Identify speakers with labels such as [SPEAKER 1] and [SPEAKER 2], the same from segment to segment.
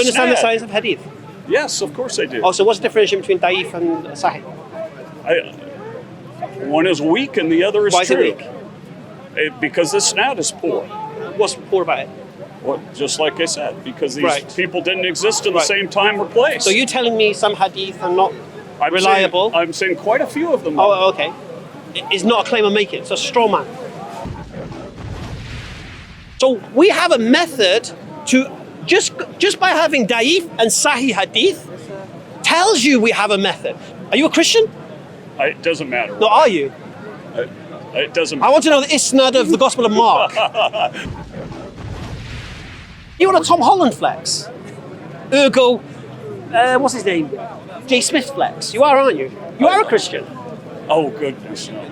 [SPEAKER 1] understand the
[SPEAKER 2] isnad.
[SPEAKER 1] science of Hadith?
[SPEAKER 2] Yes, of course I do.
[SPEAKER 1] Oh, so what's the differentiation between da'if and sahih?
[SPEAKER 2] One is weak and the other is
[SPEAKER 1] Why is it
[SPEAKER 2] true.
[SPEAKER 1] weak?
[SPEAKER 2] Because the isnad is poor.
[SPEAKER 1] What's poor about it?
[SPEAKER 2] Well, just like I said, because these
[SPEAKER 1] Right.
[SPEAKER 2] people didn't exist in the
[SPEAKER 1] Right.
[SPEAKER 2] same time or place.
[SPEAKER 1] So you're telling me some hadith are not
[SPEAKER 2] I'm
[SPEAKER 1] reliable?
[SPEAKER 2] I'm saying quite a few of them. are.
[SPEAKER 1] Oh, okay. It's not a claim I'm making. It's a straw man. So we have a method to just by having da'if and sahih hadith tells you we have a method. Are you a Christian?
[SPEAKER 2] It doesn't matter.
[SPEAKER 1] No, are you?
[SPEAKER 2] It doesn't
[SPEAKER 1] I
[SPEAKER 2] matter.
[SPEAKER 1] want to know the isnad of the Gospel of Mark. You want a Tom Holland flex? Ergo, what's his name? Jay Smith flex. You are, aren't you? You are a Christian.
[SPEAKER 2] Oh, goodness. No.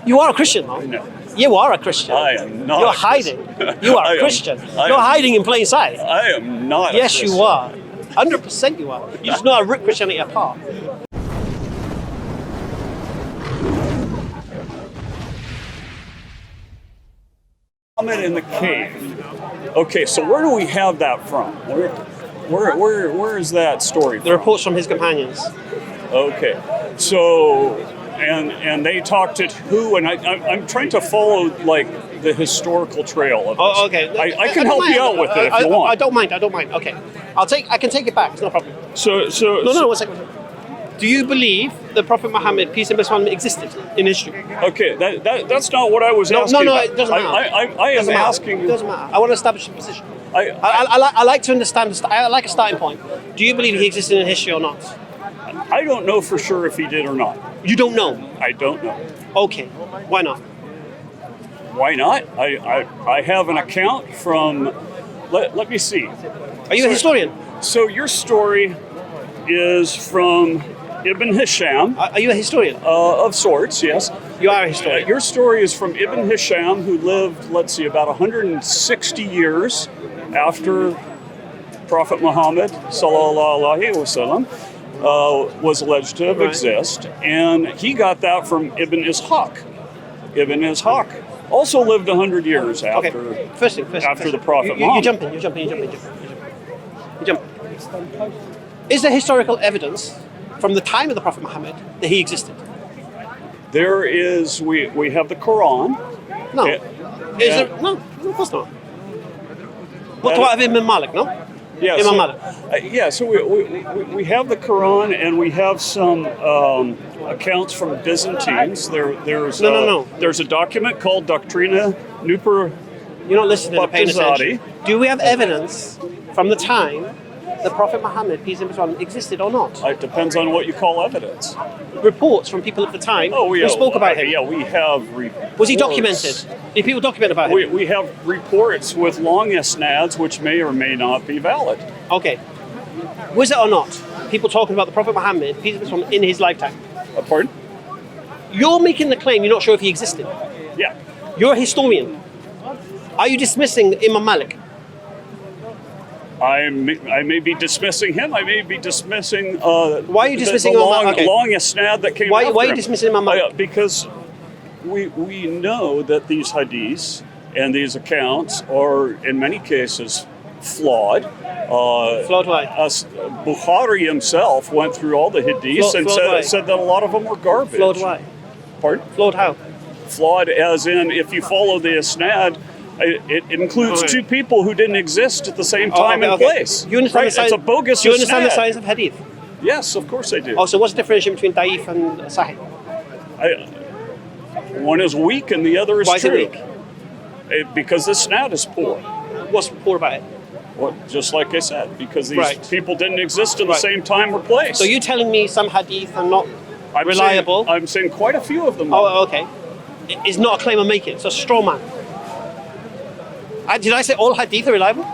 [SPEAKER 1] You are a Christian, though.
[SPEAKER 2] No.
[SPEAKER 1] You are a Christian.
[SPEAKER 2] I am not.
[SPEAKER 1] You're
[SPEAKER 2] a
[SPEAKER 1] hiding.
[SPEAKER 2] Christian.
[SPEAKER 1] You are
[SPEAKER 2] I
[SPEAKER 1] a
[SPEAKER 2] am-
[SPEAKER 1] Christian.
[SPEAKER 2] I
[SPEAKER 1] You're
[SPEAKER 2] am-
[SPEAKER 1] hiding in plain sight.
[SPEAKER 2] I am not.
[SPEAKER 1] Yes,
[SPEAKER 2] a
[SPEAKER 1] you
[SPEAKER 2] Christian.
[SPEAKER 1] are. 100% you are. You just know how to rip Christianity apart.
[SPEAKER 2] Muhammad in the cave. Okay, so where do we have that from? Where is that story
[SPEAKER 1] The
[SPEAKER 2] from?
[SPEAKER 1] reports from his companions.
[SPEAKER 2] Okay, so and they talked to who? And I'm trying to follow like the historical trail of this.
[SPEAKER 1] Oh, okay.
[SPEAKER 2] I can
[SPEAKER 1] don't
[SPEAKER 2] help
[SPEAKER 1] mind.
[SPEAKER 2] you out with it if you want.
[SPEAKER 1] I don't mind. Okay. I can take it back. It's no problem.
[SPEAKER 2] So
[SPEAKER 1] No, 1 second. Do you believe the Prophet Muhammad, peace and blessings on him, existed in history?
[SPEAKER 2] Okay, that's not what I was asking.
[SPEAKER 1] No,
[SPEAKER 2] about.
[SPEAKER 1] it doesn't matter.
[SPEAKER 2] I am
[SPEAKER 1] Doesn't matter.
[SPEAKER 2] asking
[SPEAKER 1] It
[SPEAKER 2] you.
[SPEAKER 1] doesn't matter. I want to establish a position.
[SPEAKER 2] I
[SPEAKER 1] I like to understand. I like a starting point. Do you believe he existed in history or not?
[SPEAKER 2] I don't know for sure if he did or not.
[SPEAKER 1] You don't know.
[SPEAKER 2] I don't know.
[SPEAKER 1] Okay. Why not?
[SPEAKER 2] Why not? I have an account from. Let me see.
[SPEAKER 1] Are you a historian?
[SPEAKER 2] So your story is from Ibn Hisham,
[SPEAKER 1] Are you a historian?
[SPEAKER 2] of sorts, yes.
[SPEAKER 1] You are a historian.
[SPEAKER 2] Your story is from Ibn Hisham, who lived, let's see, about 160 years after Prophet Muhammad sallallahu alaihi wasallam was alleged to have
[SPEAKER 1] Right.
[SPEAKER 2] exist, and he got that from Ibn Ishaq. Ibn Ishaq also lived 100 years after.
[SPEAKER 1] Okay. First thing.
[SPEAKER 2] after the Prophet
[SPEAKER 1] You're
[SPEAKER 2] Muhammad.
[SPEAKER 1] jumping. You jump. Is there historical evidence from the time of the Prophet Muhammad that he existed?
[SPEAKER 2] There is, we have the Quran.
[SPEAKER 1] No.
[SPEAKER 2] Yeah.
[SPEAKER 1] Is
[SPEAKER 2] Yeah.
[SPEAKER 1] there? No, of course not. What about Imam Malik? No.
[SPEAKER 2] Yeah,
[SPEAKER 1] Imam
[SPEAKER 2] so,
[SPEAKER 1] Malik.
[SPEAKER 2] So we have the Quran and we have some accounts from Byzantines. There's
[SPEAKER 1] No.
[SPEAKER 2] There's a document called Doctrina Nuper.
[SPEAKER 1] You're not listening or paying
[SPEAKER 2] Baptizati.
[SPEAKER 1] attention. Do we have evidence from the time the Prophet Muhammad, peace and blessings on him, existed or not?
[SPEAKER 2] It depends on what you call evidence.
[SPEAKER 1] Reports from people at the time
[SPEAKER 2] Yeah,
[SPEAKER 1] who spoke about him.
[SPEAKER 2] Yeah, we have reports.
[SPEAKER 1] Was he documented? Did people document about him?
[SPEAKER 2] We have reports with long isnads which may or may not be valid.
[SPEAKER 1] Okay. Was it or not? People talking about the Prophet Muhammad, peace and blessings on him, in his lifetime.
[SPEAKER 2] Pardon?
[SPEAKER 1] You're making the claim you're not sure if he existed.
[SPEAKER 2] Yeah.
[SPEAKER 1] You're a historian. Are you dismissing Imam Malik?
[SPEAKER 2] I may be dismissing him. I may be dismissing.
[SPEAKER 1] Why are you dismissing
[SPEAKER 2] the
[SPEAKER 1] Imam
[SPEAKER 2] long,
[SPEAKER 1] Malik? Okay.
[SPEAKER 2] long isnad that came
[SPEAKER 1] Why
[SPEAKER 2] after
[SPEAKER 1] are you
[SPEAKER 2] him?
[SPEAKER 1] dismissing Imam Malik?
[SPEAKER 2] Because we know that these hadiths and these accounts are in many cases flawed.
[SPEAKER 1] Flawed why?
[SPEAKER 2] Bukhari himself went through all the hadiths and
[SPEAKER 1] Flawed why?
[SPEAKER 2] said that a lot of them were garbage.
[SPEAKER 1] Flawed why?
[SPEAKER 2] Pardon?
[SPEAKER 1] Flawed how?
[SPEAKER 2] Flawed as in if you follow the isnad, it includes
[SPEAKER 1] Alright.
[SPEAKER 2] two people who didn't exist at the same time and place.
[SPEAKER 1] You understand
[SPEAKER 2] Right?
[SPEAKER 1] the science?
[SPEAKER 2] It's a bogus
[SPEAKER 1] Do you understand the
[SPEAKER 2] isnad.
[SPEAKER 1] science of hadith?
[SPEAKER 2] Yes, of course I do.
[SPEAKER 1] Oh, so what's the differentiation between da'if and sahih?
[SPEAKER 2] One is weak and the other is
[SPEAKER 1] Why is it
[SPEAKER 2] true.
[SPEAKER 1] weak?
[SPEAKER 2] Because the isnad is poor.
[SPEAKER 1] What's poor about it?
[SPEAKER 2] Well, just like I said, because these
[SPEAKER 1] Right.
[SPEAKER 2] people didn't exist in the
[SPEAKER 1] Right.
[SPEAKER 2] same time or place.
[SPEAKER 1] So you're telling me some hadith are not
[SPEAKER 2] I'm
[SPEAKER 1] reliable?
[SPEAKER 2] I'm saying quite a few of them. are.
[SPEAKER 1] Oh, okay. It's not a claim I'm making. It's a straw man. Did I say all hadith are reliable?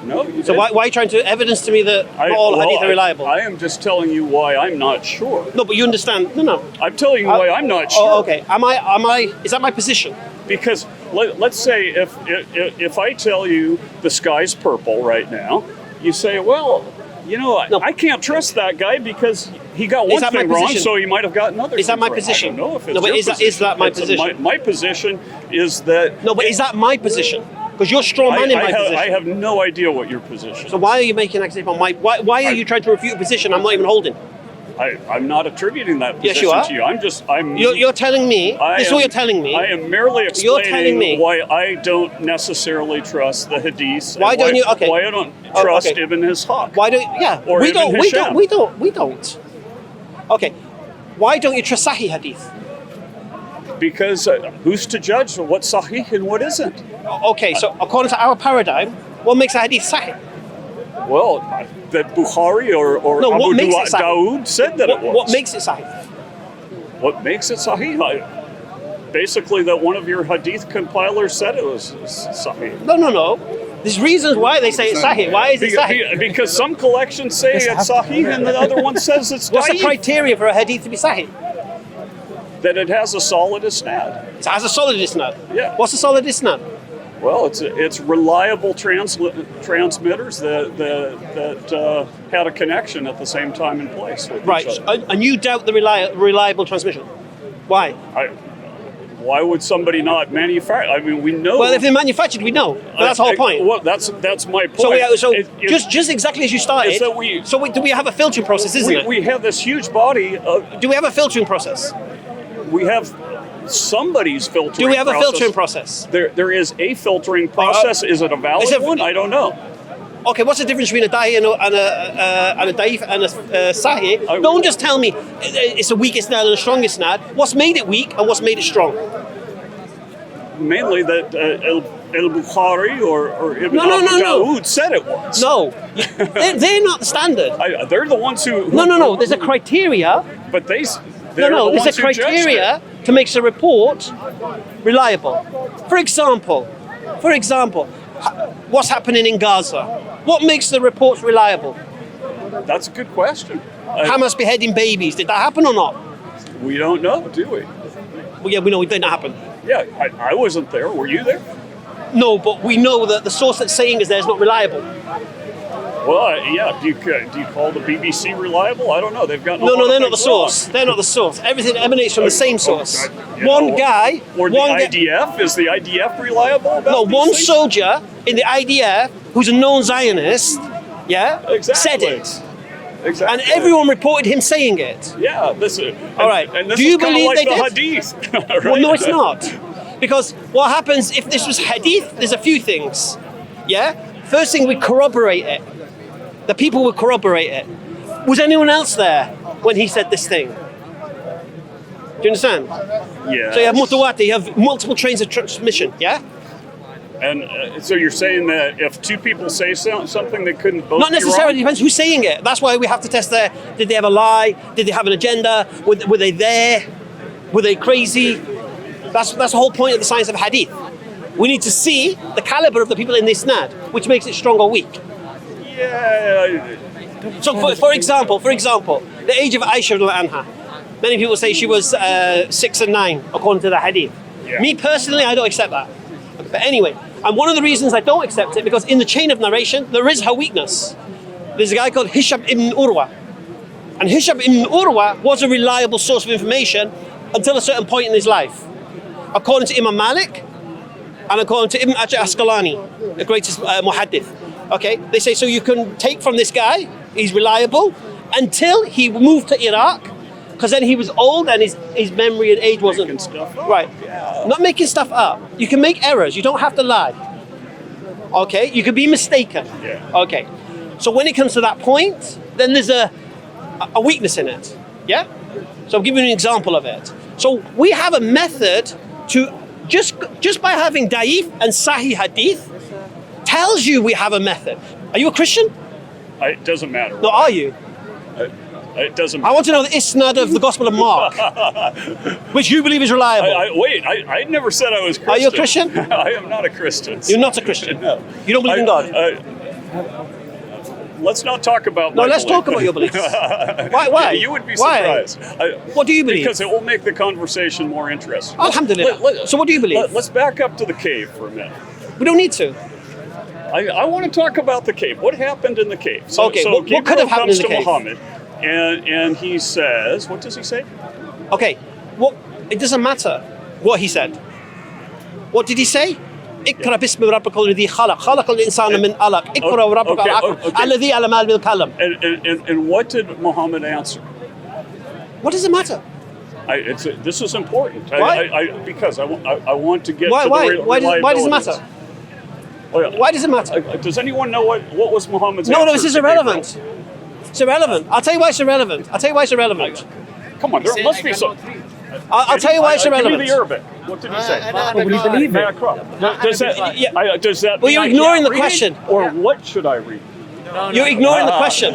[SPEAKER 2] No. You
[SPEAKER 1] So
[SPEAKER 2] didn't.
[SPEAKER 1] why are you trying to evidence to me that not all hadith are reliable?
[SPEAKER 2] I am just telling you why I'm not sure.
[SPEAKER 1] No, but you understand. No.
[SPEAKER 2] I'm telling you why I'm not sure.
[SPEAKER 1] Oh, okay. Am I? Is that my position?
[SPEAKER 2] Because let's say if I tell you the sky's purple right now, you say, well,
[SPEAKER 1] No.
[SPEAKER 2] I can't trust that guy because he got one
[SPEAKER 1] that my
[SPEAKER 2] thing wrong,
[SPEAKER 1] position?
[SPEAKER 2] so he might have gotten other
[SPEAKER 1] Is that
[SPEAKER 2] things
[SPEAKER 1] my
[SPEAKER 2] wrong.
[SPEAKER 1] position?
[SPEAKER 2] I don't know if it's
[SPEAKER 1] No, but
[SPEAKER 2] your
[SPEAKER 1] is that
[SPEAKER 2] position.
[SPEAKER 1] my
[SPEAKER 2] It's
[SPEAKER 1] position?
[SPEAKER 2] My position is that
[SPEAKER 1] No, but is that my position? Because you're straw man in my position.
[SPEAKER 2] I have no idea what your position is.
[SPEAKER 1] So why are you making an accusation on my? Why are you trying to refute a position I'm not even holding?
[SPEAKER 2] I'm not attributing that
[SPEAKER 1] Yes,
[SPEAKER 2] position
[SPEAKER 1] you are.
[SPEAKER 2] to you.
[SPEAKER 1] You're telling me. This is what you're telling me.
[SPEAKER 2] I am merely
[SPEAKER 1] You're telling me.
[SPEAKER 2] explaining why I don't necessarily trust the Hadith.
[SPEAKER 1] Why don't you? Okay.
[SPEAKER 2] Why I don't trust
[SPEAKER 1] okay.
[SPEAKER 2] Ibn Ishaq.
[SPEAKER 1] Why don't? Yeah.
[SPEAKER 2] Or
[SPEAKER 1] we
[SPEAKER 2] Ibn
[SPEAKER 1] don't.
[SPEAKER 2] Hisham.
[SPEAKER 1] We don't. Okay. Why don't you trust Sahih Hadith?
[SPEAKER 2] Because who's to judge what sahih and what isn't?
[SPEAKER 1] Okay. So according to our paradigm, what makes a Hadith Sahih?
[SPEAKER 2] Well, that Bukhari or
[SPEAKER 1] No, what
[SPEAKER 2] Abu
[SPEAKER 1] makes it sahih?
[SPEAKER 2] Dawood said that it was.
[SPEAKER 1] What makes it Sahih?
[SPEAKER 2] What makes it sahih? Basically, that one of your Hadith compilers said it was sahih.
[SPEAKER 1] No. There's reasons why they say it's Sahih. Why is it Sahih?
[SPEAKER 2] Because some collections say it's sahih and the other one says it's
[SPEAKER 1] What's the
[SPEAKER 2] da'if.
[SPEAKER 1] criteria for a Hadith to be Sahih?
[SPEAKER 2] That it has a solid isnad.
[SPEAKER 1] It has a solid isnad.
[SPEAKER 2] Yeah.
[SPEAKER 1] What's a solid isnad?
[SPEAKER 2] Well, it's reliable transmitters that had a connection at the same time and place with
[SPEAKER 1] Right.
[SPEAKER 2] each other.
[SPEAKER 1] And you doubt the reliable transmission. Why?
[SPEAKER 2] Why would somebody not manufacture? I mean, we know.
[SPEAKER 1] Well, if they're manufactured, we know. But that's the whole point.
[SPEAKER 2] Well, that's my point.
[SPEAKER 1] So just exactly as you started.
[SPEAKER 2] is that
[SPEAKER 1] do we have a filtering process, isn't it?
[SPEAKER 2] we have this huge body of.
[SPEAKER 1] Do we have a filtering process?
[SPEAKER 2] We have somebody's filtering.
[SPEAKER 1] Do we have
[SPEAKER 2] process.
[SPEAKER 1] a filtering process?
[SPEAKER 2] There is a filtering process. Is it a valid one? I don't know.
[SPEAKER 1] Okay, what's the difference between a da'i and a da'if and a sahih? Don't just tell me it's the weakest nad and the strongest nad. What's made it weak and what's made it strong?
[SPEAKER 2] Mainly that al-Bukhari or Ibn Abu Dawood said it was.
[SPEAKER 1] No, they're not the standard.
[SPEAKER 2] They're the ones who.
[SPEAKER 1] No. There's a criteria.
[SPEAKER 2] But
[SPEAKER 1] There's a criteria to make the report reliable. For example, what's happening in Gaza? What makes the reports reliable?
[SPEAKER 2] That's a good question.
[SPEAKER 1] Hamas beheading babies. Did that happen or not?
[SPEAKER 2] We don't know, do we?
[SPEAKER 1] Well, yeah, we know it didn't happen.
[SPEAKER 2] Yeah, I wasn't there. Were you there?
[SPEAKER 1] No, but we know that the source that's saying is there is not reliable.
[SPEAKER 2] Well, yeah. Do you call the BBC reliable? I don't know. They've got
[SPEAKER 1] No, they're not the source. They're not the source. Everything emanates from the same source.
[SPEAKER 2] Or the IDF. Is the IDF reliable about
[SPEAKER 1] No,
[SPEAKER 2] these
[SPEAKER 1] one
[SPEAKER 2] things?
[SPEAKER 1] soldier in the IDF who's a known Zionist, said it.
[SPEAKER 2] Exactly.
[SPEAKER 1] And everyone reported him saying it.
[SPEAKER 2] Yeah,
[SPEAKER 1] All right.
[SPEAKER 2] And this
[SPEAKER 1] Do you
[SPEAKER 2] is kinda
[SPEAKER 1] believe
[SPEAKER 2] like
[SPEAKER 1] they
[SPEAKER 2] the
[SPEAKER 1] did?
[SPEAKER 2] Hadith? Right?
[SPEAKER 1] Well, no, it's not. Because what happens if this was Hadith, there's a few things. Yeah? First thing, we corroborate it. The people would corroborate it. Was anyone else there when he said this thing? Do you understand?
[SPEAKER 2] Yeah.
[SPEAKER 1] So you have mutawatir, you have multiple trains of transmission, yeah?
[SPEAKER 2] And so you're saying that if two people say something, they couldn't both
[SPEAKER 1] Not necessarily,
[SPEAKER 2] be
[SPEAKER 1] it
[SPEAKER 2] wrong?
[SPEAKER 1] depends who's saying it. That's why we have to test did they have a lie? Did they have an agenda? Were they there? Were they crazy? That's the whole point of the science of hadith. We need to see the caliber of the people in this nad, which makes it strong or weak.
[SPEAKER 2] Yeah.
[SPEAKER 1] So for example, the age of Aisha anha. Many people say she was 6 and 9 according to the hadith.
[SPEAKER 2] Yeah.
[SPEAKER 1] Me personally, I don't accept that. But anyway, and one of the reasons I don't accept it, because in the chain of narration, there is her weakness. There's a guy called Hisham ibn Urwa. And Hisham ibn Urwa was a reliable source of information until a certain point in his life. According to Imam Malik, and according to Ibn Asqalani, the greatest muhaddith. Okay, they say, so you can take from this guy, he's reliable, until he moved to Iraq, because then he was old and his memory and age wasn't...
[SPEAKER 2] Making stuff up.
[SPEAKER 1] Right.
[SPEAKER 2] Yeah.
[SPEAKER 1] Not making stuff up. You can make errors, you don't have to lie. Okay, you can be mistaken.
[SPEAKER 2] Yeah.
[SPEAKER 1] Okay, so when it comes to that point, then there's a weakness in it. Yeah? So I'll give you an example of it. So we have a method to, just by having da'if and sahih hadith, tells you we have a method. Are you a Christian?
[SPEAKER 2] It doesn't matter.
[SPEAKER 1] No, are you?
[SPEAKER 2] It doesn't
[SPEAKER 1] I
[SPEAKER 2] matter.
[SPEAKER 1] want to know the isnad of the Gospel of Mark, which you believe is reliable.
[SPEAKER 2] I never said I was Christian.
[SPEAKER 1] Are you a Christian?
[SPEAKER 2] I am not a Christian.
[SPEAKER 1] You're not a Christian.
[SPEAKER 2] No.
[SPEAKER 1] You don't believe in God.
[SPEAKER 2] Let's not talk about
[SPEAKER 1] No,
[SPEAKER 2] my
[SPEAKER 1] let's
[SPEAKER 2] belief.
[SPEAKER 1] talk about your beliefs. Why?
[SPEAKER 2] You would be
[SPEAKER 1] Why?
[SPEAKER 2] surprised.
[SPEAKER 1] What do you believe?
[SPEAKER 2] Because it will make the conversation more interesting.
[SPEAKER 1] Alhamdulillah. So what do you believe?
[SPEAKER 2] Let's back up to the cave for a minute.
[SPEAKER 1] We don't need to.
[SPEAKER 2] I want to talk about the cave. What happened in the cave? So
[SPEAKER 1] What could have happened in
[SPEAKER 2] comes
[SPEAKER 1] the
[SPEAKER 2] to
[SPEAKER 1] cave?
[SPEAKER 2] Muhammad, and he says, what does he say?
[SPEAKER 1] Okay, it doesn't matter what he said. What did he say? اقرأ باسم ربك الذي خلق خلق الإنسان من علق اقرأ وربك الأكرم الذي علم بالقلم.
[SPEAKER 2] And what did Muhammad answer?
[SPEAKER 1] What does it matter?
[SPEAKER 2] This is important.
[SPEAKER 1] Why?
[SPEAKER 2] Because I want to get
[SPEAKER 1] Why?
[SPEAKER 2] to
[SPEAKER 1] Why?
[SPEAKER 2] the
[SPEAKER 1] Why does it matter? Why does it matter?
[SPEAKER 2] Does anyone know what was Muhammad's
[SPEAKER 1] No,
[SPEAKER 2] answer?
[SPEAKER 1] this is
[SPEAKER 2] to
[SPEAKER 1] irrelevant.
[SPEAKER 2] Gabriel?
[SPEAKER 1] It's irrelevant. I'll tell you why it's irrelevant.
[SPEAKER 2] Come on, there must be some.
[SPEAKER 1] I'll tell you why it's
[SPEAKER 2] Give
[SPEAKER 1] irrelevant.
[SPEAKER 2] me the Arabic. What did he say?
[SPEAKER 3] What would he believe in?
[SPEAKER 2] Does that? Does that?
[SPEAKER 1] Well, you're
[SPEAKER 2] mean I
[SPEAKER 1] ignoring
[SPEAKER 2] can't
[SPEAKER 1] the
[SPEAKER 2] read
[SPEAKER 1] question.
[SPEAKER 2] it? Or what should I read?
[SPEAKER 1] You're ignoring the question.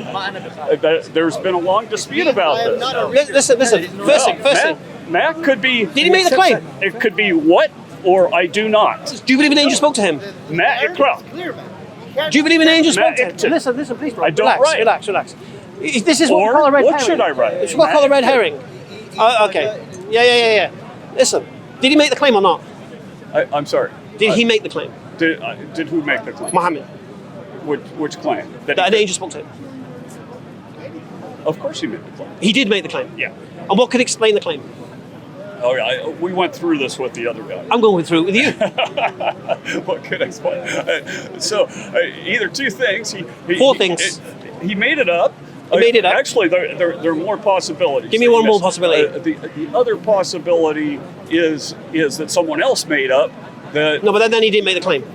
[SPEAKER 2] There's been a long dispute about this.
[SPEAKER 1] Listen. First thing.
[SPEAKER 2] Matt could be.
[SPEAKER 1] Did he make the claim?
[SPEAKER 2] It could be what or I do not.
[SPEAKER 1] Do you believe an angel spoke to him?
[SPEAKER 2] Matt Iqra.
[SPEAKER 1] Do you believe an angel spoke to him?
[SPEAKER 2] Matt,
[SPEAKER 1] Listen, please, bro.
[SPEAKER 2] I don't write.
[SPEAKER 1] Relax. This is what we call a red herring.
[SPEAKER 2] What should I write?
[SPEAKER 1] It's what we call a red herring. Okay. Yeah. Listen, did he make the claim or not?
[SPEAKER 2] I'm sorry.
[SPEAKER 1] Did he make the claim?
[SPEAKER 2] Did who make the claim?
[SPEAKER 1] Muhammad.
[SPEAKER 2] Which claim?
[SPEAKER 1] That an angel spoke to him.
[SPEAKER 2] Of course he made the claim.
[SPEAKER 1] He did make the claim.
[SPEAKER 2] Yeah.
[SPEAKER 1] And what could explain the claim?
[SPEAKER 2] Oh yeah, we went through this with the other guy.
[SPEAKER 1] I'm going through it with you.
[SPEAKER 2] What could explain? Either two things.
[SPEAKER 1] Four things.
[SPEAKER 2] He made it up.
[SPEAKER 1] He made it up.
[SPEAKER 2] Actually, there are more possibilities.
[SPEAKER 1] Give me one more possibility.
[SPEAKER 2] The other possibility is that someone else made up that.
[SPEAKER 1] No, but then he didn't make the claim.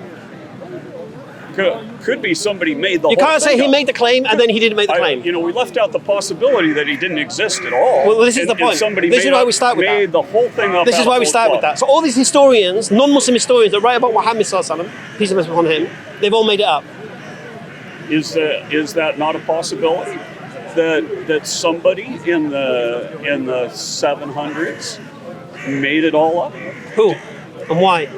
[SPEAKER 2] Could be somebody made the.
[SPEAKER 1] You
[SPEAKER 2] whole
[SPEAKER 1] can't say
[SPEAKER 2] thing
[SPEAKER 1] he
[SPEAKER 2] up.
[SPEAKER 1] made the claim and then he didn't make the claim.
[SPEAKER 2] We left out the possibility that he didn't exist at all.
[SPEAKER 1] Well, this is the point. This is why we start with that.
[SPEAKER 2] Made the whole thing up.
[SPEAKER 1] This is why we start with that. So all these historians, non-Muslim historians that write about Muhammad sallallahu alaihi wasallam, peace and blessings upon him, they've all made it up.
[SPEAKER 2] Is that not a possibility? That somebody in the 700s made it all up?
[SPEAKER 1] Who and why?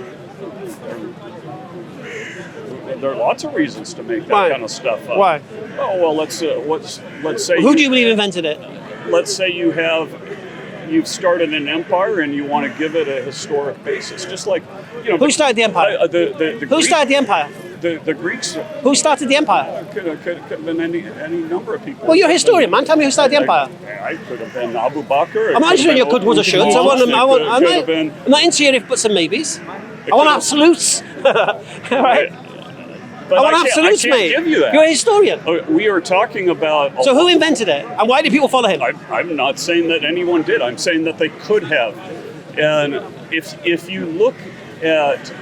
[SPEAKER 2] There are lots of reasons to make that
[SPEAKER 1] Why?
[SPEAKER 2] kind of stuff up.
[SPEAKER 1] Why?
[SPEAKER 2] Oh well, let's say.
[SPEAKER 1] Who do you believe invented it?
[SPEAKER 2] Let's say you've started an empire and you want to give it a historic basis, just like
[SPEAKER 1] Who started the empire? Who started the empire?
[SPEAKER 2] The Greeks.
[SPEAKER 1] Who started the empire?
[SPEAKER 2] Could have been any number of people.
[SPEAKER 1] Well, you're a historian, man. Tell me who started the empire.
[SPEAKER 2] I could have been Abu Bakr.
[SPEAKER 1] I'm not sure your could was a should. I'm not into your if buts and maybes. I want absolutes. Right?
[SPEAKER 2] But
[SPEAKER 1] I want
[SPEAKER 2] can't
[SPEAKER 1] absolutes, mate.
[SPEAKER 2] Give you that.
[SPEAKER 1] You're a historian.
[SPEAKER 2] We are talking about.
[SPEAKER 1] So who invented it, and why did people follow him?
[SPEAKER 2] I'm not saying that anyone did. I'm saying that they could have. And if you look at,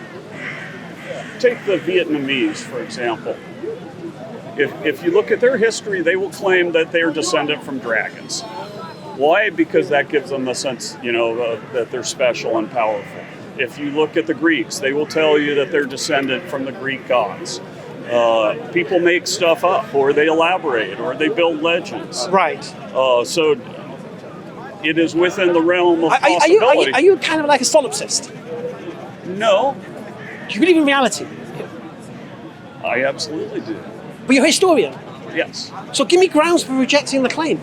[SPEAKER 2] take the Vietnamese for example. If you look at their history, they will claim that they are descendant from dragons. Why? Because that gives them a sense, that they're special and powerful. If you look at the Greeks, they will tell you that they're descendant from the Greek gods. People make stuff up, or they elaborate, or they build legends.
[SPEAKER 1] Right.
[SPEAKER 2] So it is within the realm of possibility.
[SPEAKER 1] Are you kind of like a solipsist?
[SPEAKER 2] No,
[SPEAKER 1] Do you believe in reality?
[SPEAKER 2] I absolutely do.
[SPEAKER 1] But you're a historian.
[SPEAKER 2] Yes.
[SPEAKER 1] So give me grounds for rejecting the claim.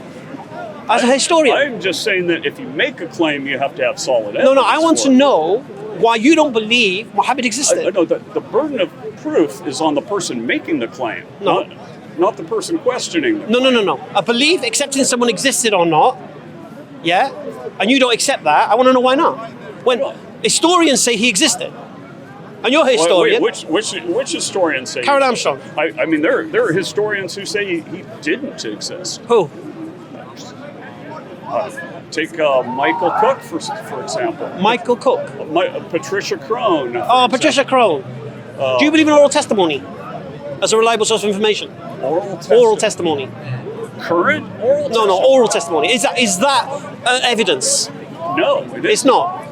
[SPEAKER 1] As a historian.
[SPEAKER 2] I'm just saying that if you make a claim, you have to have solid evidence.
[SPEAKER 1] No, I want to
[SPEAKER 2] for it.
[SPEAKER 1] know why you don't believe Muhammad existed.
[SPEAKER 2] No, the burden of proof is on the person making the claim,
[SPEAKER 1] No.
[SPEAKER 2] not the person questioning the claim.
[SPEAKER 1] No. A belief accepting someone existed or not, yeah? And you don't accept that, I want to know why not. When historians say he existed, and you're a historian.
[SPEAKER 2] Wait, which historians say?
[SPEAKER 1] Karen Armstrong.
[SPEAKER 2] I mean, there are historians who say he didn't exist.
[SPEAKER 1] Who?
[SPEAKER 2] Take Michael Cook, for example.
[SPEAKER 1] Michael Cook.
[SPEAKER 2] Patricia Crone.
[SPEAKER 1] Oh, Patricia Crone. Do you believe in oral testimony as a reliable source of information? Oral testimony.
[SPEAKER 2] Current oral testimony?
[SPEAKER 1] No, oral testimony. Is that evidence?
[SPEAKER 2] No, it isn't.
[SPEAKER 1] It's not.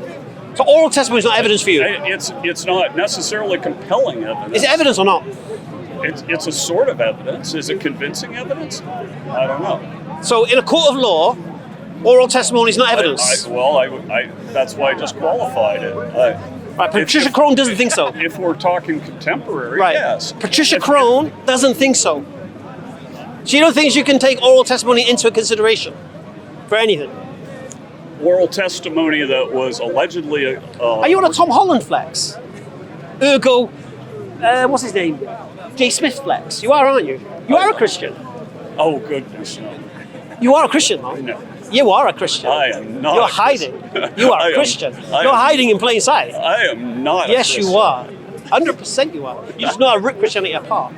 [SPEAKER 1] So oral testimony is not evidence for you?
[SPEAKER 2] It's not necessarily compelling evidence.
[SPEAKER 1] Is it evidence or not?
[SPEAKER 2] It's a sort of evidence. Is it convincing evidence? I don't know.
[SPEAKER 1] So in a court of law, oral testimony is not evidence?
[SPEAKER 2] That's why I just qualified it.
[SPEAKER 1] Right, Patricia Crone doesn't think so.
[SPEAKER 2] If we're talking contemporary,
[SPEAKER 1] Right.
[SPEAKER 2] yes.
[SPEAKER 1] Patricia Crone doesn't think so. She don't think you can take oral testimony into consideration for anything.
[SPEAKER 2] Oral testimony that was allegedly...
[SPEAKER 1] Are you on a Tom Holland flex? Ergo, what's his name? Jay Smith flex. You are, aren't you? You are a Christian.
[SPEAKER 2] Oh, goodness, no.
[SPEAKER 1] You are a Christian, man.
[SPEAKER 2] No.
[SPEAKER 1] You are a Christian.
[SPEAKER 2] I am not.
[SPEAKER 1] You're hiding. You are a Christian. You're hiding in plain sight.
[SPEAKER 2] I am not
[SPEAKER 1] Yes,
[SPEAKER 2] a Christian.
[SPEAKER 1] you are. 100% you are. You just know how to rip Christianity apart.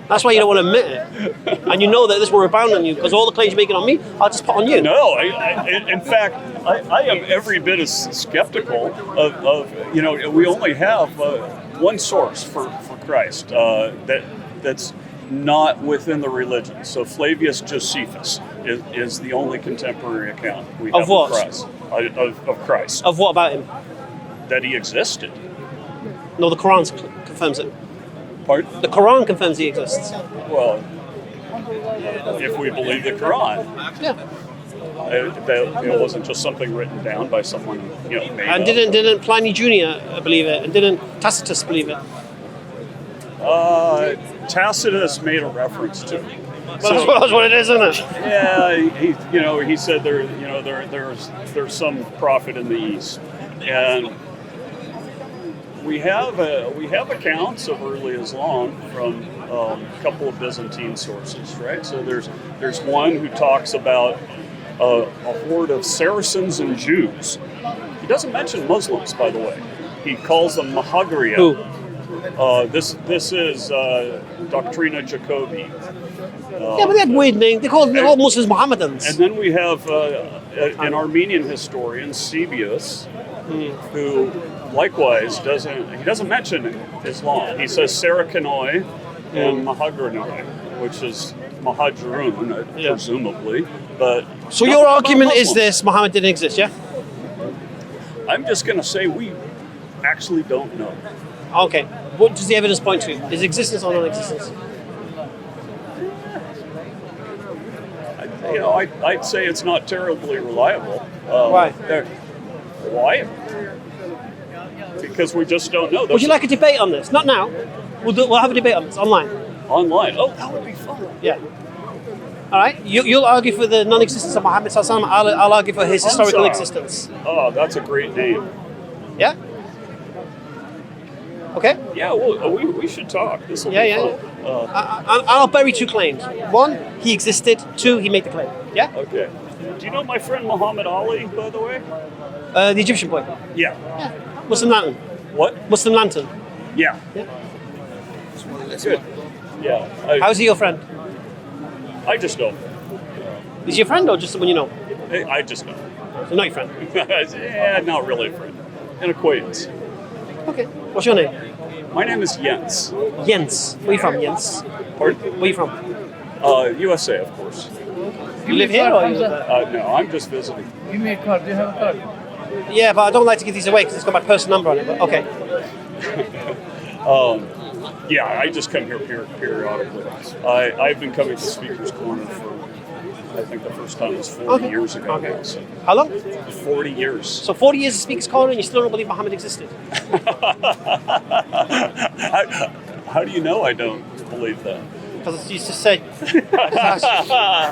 [SPEAKER 1] That's why you don't want to admit it. And you know that this will rebound on you, because all the claims you're making on me, I'll just put on you.
[SPEAKER 2] No, in fact, I am every bit as skeptical of we only have one source for Christ that's not within the religion. So Flavius Josephus is the only contemporary account we have
[SPEAKER 1] Of what?
[SPEAKER 2] Of Christ.
[SPEAKER 1] Of what about him?
[SPEAKER 2] That he existed.
[SPEAKER 1] No, the Quran confirms it.
[SPEAKER 2] Pardon?
[SPEAKER 1] The Quran confirms he exists.
[SPEAKER 2] Well, if we believe the Quran.
[SPEAKER 1] Yeah.
[SPEAKER 2] It wasn't just something written down by someone, made
[SPEAKER 1] And
[SPEAKER 2] up.
[SPEAKER 1] didn't Pliny Jr. believe it? And didn't Tacitus believe it?
[SPEAKER 2] Tacitus made a reference to it.
[SPEAKER 1] Well, that's what it is, isn't it?
[SPEAKER 2] Yeah, he said there's some prophet in the east, and we have accounts of early Islam from a couple of Byzantine sources, right? So there's one who talks about a horde of Saracens and Jews. He doesn't mention Muslims, by the way. He calls them Mahagriya.
[SPEAKER 1] Who?
[SPEAKER 2] This is Doctrina Jacobi.
[SPEAKER 1] Yeah, but they had weird names. They called Muslims Mohammedans.
[SPEAKER 2] And then we have an Armenian historian, Sebius, who likewise doesn't mention Islam. He says Sarakanoi and Mahagranoi, which is Mahajirun, presumably. But
[SPEAKER 1] So your argument is this: Muhammad didn't exist, yeah?
[SPEAKER 2] I'm just going to say we actually don't know.
[SPEAKER 1] Okay. What does the evidence point to? Is existence or non-existence?
[SPEAKER 2] I'd say it's not terribly reliable.
[SPEAKER 1] Why?
[SPEAKER 2] Why? Because we just don't know.
[SPEAKER 1] Would you like a debate on this? Not now. We'll have a debate on this online.
[SPEAKER 2] Online? Oh, that would be fun.
[SPEAKER 1] Yeah. All right. You'll argue for the non-existence of Muhammad Sallallahu Alaihi Wasallam. I'll argue for his historical
[SPEAKER 2] Hamza.
[SPEAKER 1] existence.
[SPEAKER 2] Oh, that's a great name.
[SPEAKER 1] Yeah. Okay.
[SPEAKER 2] Yeah, well, we should talk. This will be fun.
[SPEAKER 1] I'll bury two claims. One, he existed. Two, he made the claim. Yeah.
[SPEAKER 2] Okay. Do you know my friend Muhammad Ali, by the way?
[SPEAKER 1] The Egyptian boy.
[SPEAKER 2] Yeah.
[SPEAKER 1] Muslim lantern.
[SPEAKER 2] What?
[SPEAKER 1] Muslim lantern.
[SPEAKER 2] Yeah. Good. Yeah.
[SPEAKER 1] How's he your friend?
[SPEAKER 2] I just know.
[SPEAKER 1] Is he your friend or just someone you know?
[SPEAKER 2] I just know.
[SPEAKER 1] So not your friend.
[SPEAKER 2] Yeah, not really a friend. An acquaintance.
[SPEAKER 1] Okay. What's your name?
[SPEAKER 2] My name is Jens.
[SPEAKER 1] Jens. Where are you from, Jens?
[SPEAKER 2] Pardon?
[SPEAKER 1] Where are you from?
[SPEAKER 2] USA, of course.
[SPEAKER 1] You live here or you live there?
[SPEAKER 2] No, I'm just visiting.
[SPEAKER 3] Give me a card. Do you have a card?
[SPEAKER 1] Yeah, but I don't like to give these away because it's got my personal number on it. But okay.
[SPEAKER 2] Yeah, I just come here periodically. I've been coming to Speaker's Corner for, I think the first time was 40 years ago.
[SPEAKER 1] Okay.
[SPEAKER 2] Now, so
[SPEAKER 1] How long?
[SPEAKER 2] 40 years.
[SPEAKER 1] So 40 years of Speaker's Corner and you still don't believe Muhammad existed?
[SPEAKER 2] How do you know I don't believe that?
[SPEAKER 1] Because you just said.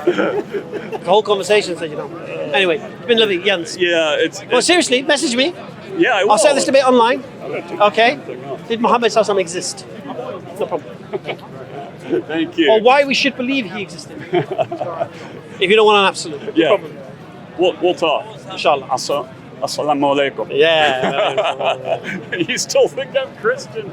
[SPEAKER 1] The whole conversation said you don't. Anyway, it's been lovely, Jens.
[SPEAKER 2] Yeah,
[SPEAKER 1] Well, seriously, message me.
[SPEAKER 2] Yeah, I will.
[SPEAKER 1] I'll set this debate online. Okay?
[SPEAKER 2] Okay.
[SPEAKER 1] Did Muhammad Sallallahu Alaihi Wasallam exist? No problem.
[SPEAKER 2] Thank you.
[SPEAKER 1] Or why we should believe he existed. If you don't want an absolute. No
[SPEAKER 2] Yeah.
[SPEAKER 1] problem.
[SPEAKER 2] We'll talk.
[SPEAKER 1] Inshallah.
[SPEAKER 2] Assalamu alaikum.
[SPEAKER 1] Yeah.
[SPEAKER 2] You still think I'm Christian?